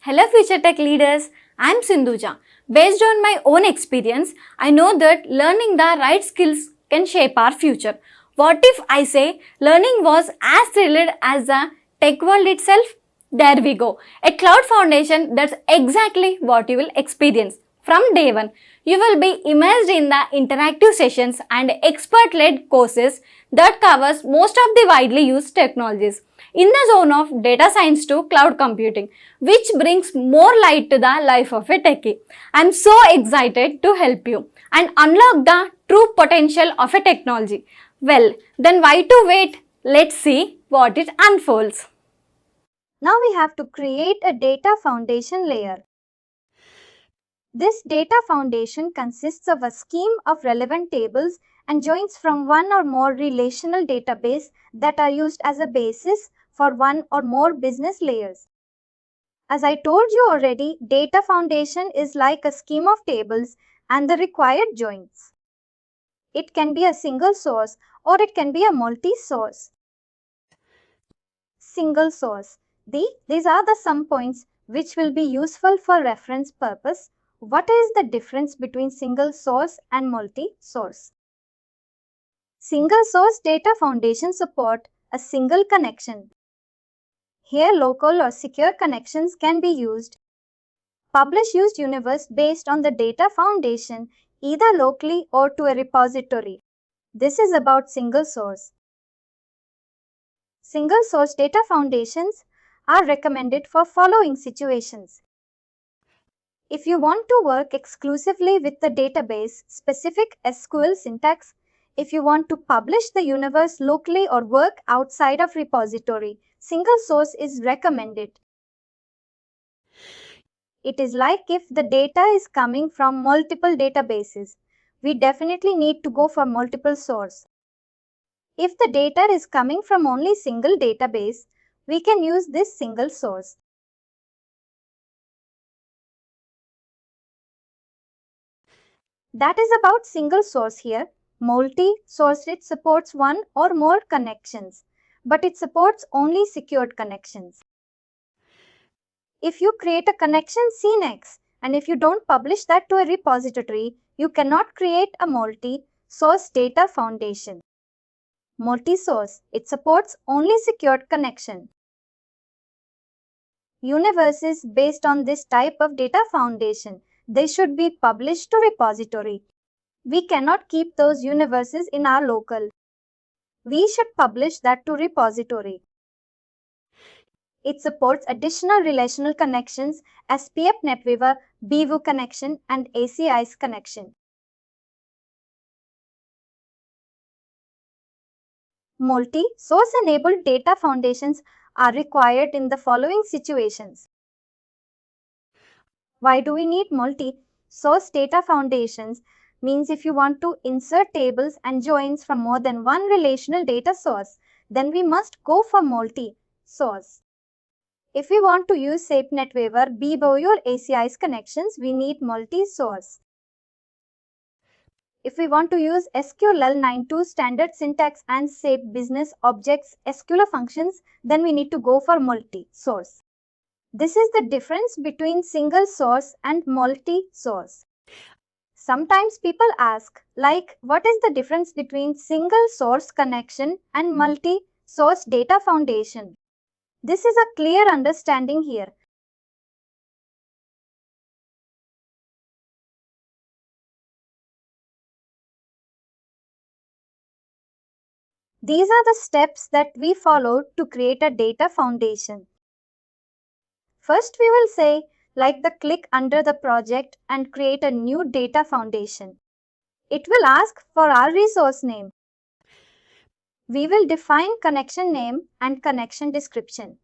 Hello future tech leaders, I am Sindhuja. Based on my own experience, I know that learning the right skills can shape our future. What if I say learning was as thrilled as the tech world itself? There we go. A cloud foundation, that's exactly what you will experience. From day one, you will be immersed in the interactive sessions and expert-led courses that covers most of the widely used technologies in the zone of data science to cloud computing, which brings more light to the life of a techie. I'm so excited to help you and unlock the true potential of a technology. Well, then why to wait? Let's see what it unfolds. Now we have to create a data foundation layer. This data foundation consists of a scheme of relevant tables and joins from one or more relational database that are used as a basis for one or more business layers. As I told you already, data foundation is like a scheme of tables and the required joins. It can be a single source or it can be a multi-source. Single source. These are the some points which will be useful for reference purpose. What is the difference between single source and multi-source? Single source data foundation support a single connection. Here local or secure connections can be used. Publish used universe based on the data foundation either locally or to a repository. This is about single source. Single source data foundations are recommended for following situations. If you want to work exclusively with the database specific SQL syntax, if you want to publish the universe locally or work outside of repository, single source is recommended. It is like if the data is coming from multiple databases, we definitely need to go for multiple source. If the data is coming from only single database, we can use this single source. That is about single source here. Multi-source, it supports one or more connections, but it supports only secured connections. If you create a connection CNEX and if you don't publish that to a repository, you cannot create a multi-source data foundation. Multi-source, it supports only secured connection. Universes based on this type of data foundation, they should be published to repository. We cannot keep those universes in our local. We should publish that to repository. It supports additional relational connections as PF NetWeaver, BW connection and ACI's connection. Multi-source enabled data foundations are required in the following situations. Why do we need multi-source data foundations? Means if you want to insert tables and joins from more than one relational data source, then we must go for multi-source. If we want to use SAP NetWeaver, BW or ACI's connections, we need multi-source. If we want to use SQL 9.2 standard syntax and SAP business objects SQL functions, then we need to go for multi-source. This is the difference between single source and multi-source. Sometimes people ask, like, what is the difference between single source connection and multi-source data foundation? This is a clear understanding here. These are the steps that we follow to create a data foundation. First, we will say, like the click under the project and create a new data foundation. It will ask for our resource name. We will define connection name and connection description.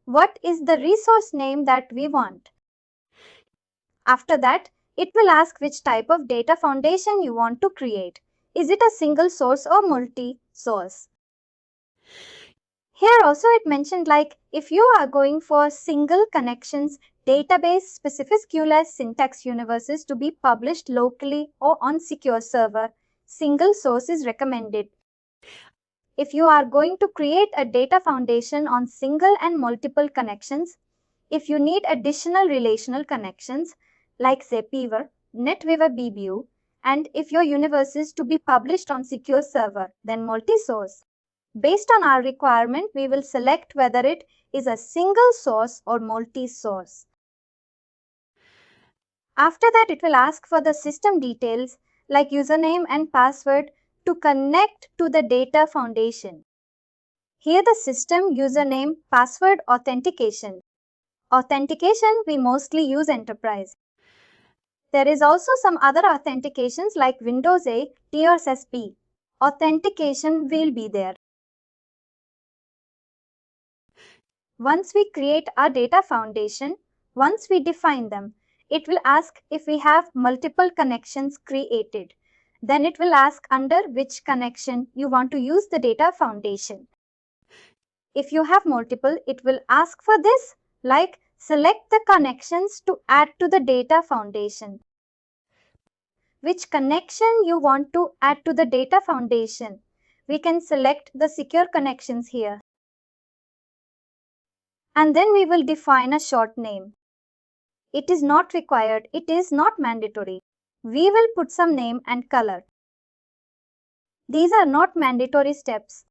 What is the resource name that we want? After that, it will ask which type of data foundation you want to create. Is it a single source or multi-source? Here also it mentioned like if you are going for single connections, database specific SQL syntax universes to be published locally or on secure server, single source is recommended. If you are going to create a data foundation on single and multiple connections, If you need additional relational connections like Zapier, NetWeaver BBU, and if your universe is to be published on secure server, then multi-source. Based on our requirement, we will select whether it is a single source or multi-source. After that, it will ask for the system details like username and password to connect to the data foundation. Here the system username password authentication. Authentication, we mostly use enterprise. There is also some other authentications like Windows A, TRSSP. Authentication will be there. Once we create our data foundation, once we define them, it will ask if we have multiple connections created. Then it will ask under which connection you want to use the data foundation. If you have multiple, it will ask for this, like select the connections to add to the data foundation. Which connection you want to add to the data foundation? We can select the secure connections here. And then we will define a short name. It is not required, it is not mandatory. We will put some name and color. These are not mandatory steps.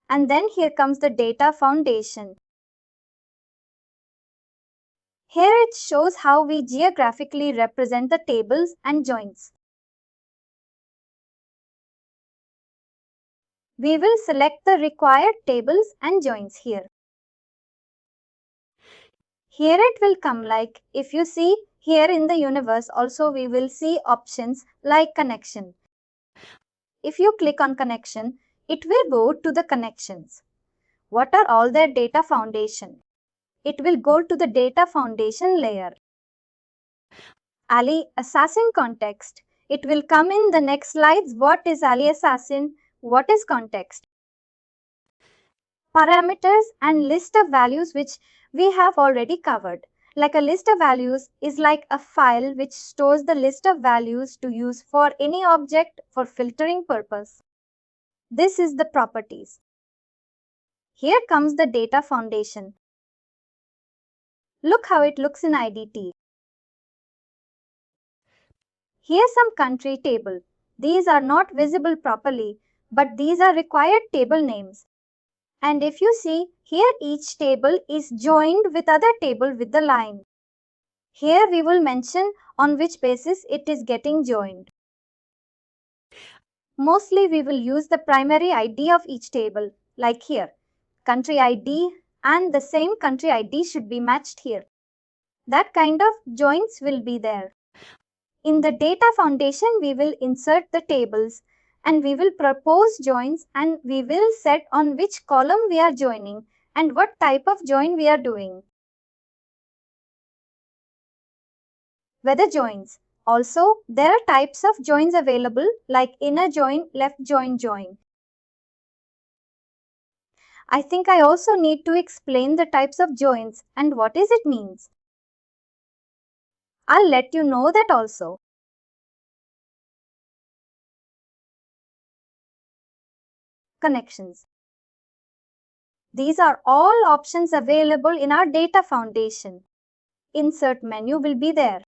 And then here comes the data foundation. Here it shows how we geographically represent the tables and joins. We will select the required tables and joins here. Here it will come like, if you see here in the universe also we will see options like connection. If you click on connection, it will go to the connections. What are all their data foundation? It will go to the data foundation layer. Aliasing context. It will come in the next slides. What is aliasing? What is context? Parameters and list of values which we have already covered. Like a list of values is like a file which stores the list of values to use for any object for filtering purpose. This is the properties. Here comes the data foundation. Look how it looks in IDT. Here's some country table. These are not visible properly, but these are required table names. And if you see, here each table is joined with other table with the line. Here we will mention on which basis it is getting joined. Mostly we will use the primary ID of each table, like here. Country ID and the same country ID should be matched here. That kind of joins will be there. In the data foundation, we will insert the tables and we will propose joins and we will set on which column we are joining and what type of join we are doing. Whether joins. Also, there are types of joins available like inner join, left join, join. I think I also need to explain the types of joins and what is it means. I'll let you know that also. Connections. These are all options available in our data foundation. Insert menu will be there.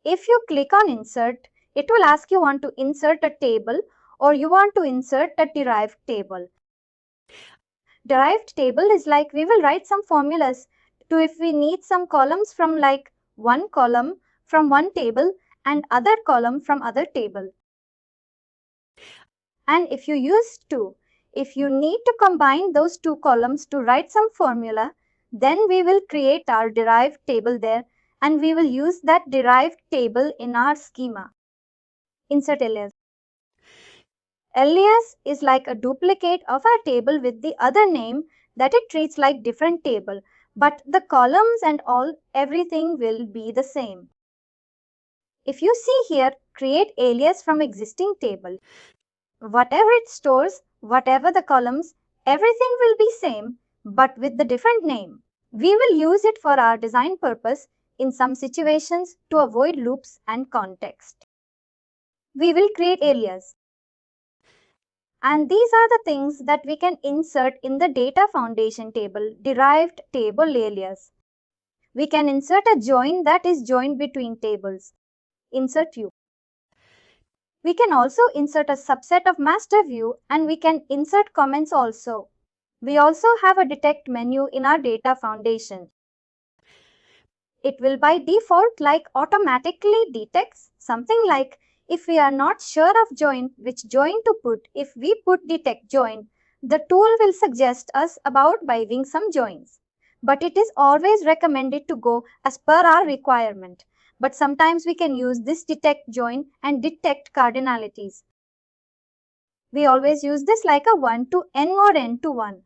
If you click on insert, it will ask you want to insert a table or you want to insert a derived table. Derived table is like we will write some formulas to if we need some columns from like one column from one table and other column from other table. And if you need to combine those two columns to write some formula, then we will create our derived table there and we will use that derived table in our schema. Insert alias. Alias is like a duplicate of our table with the other name that it treats like different table, but the columns and everything will be the same. If you see here, create alias from existing table. Whatever it stores, whatever the columns, everything will be same, but with the different name. We will use it for our design purpose in some situations to avoid loops and context. We will create alias. And these are the things that we can insert in the data foundation table, derived table alias. We can insert a join that is joined between tables. Insert view. We can also insert a subset of master view, and we can insert comments also. We also have a detect menu in our data foundation. It will by default automatically detects something like if we are not sure of join, which join to put. If we put detect join, the tool will suggest us about buying some joins. But it is always recommended to go as per our requirement. But sometimes we can use this detect join and detect cardinalities. We always use this like a 1 to n or n to 1.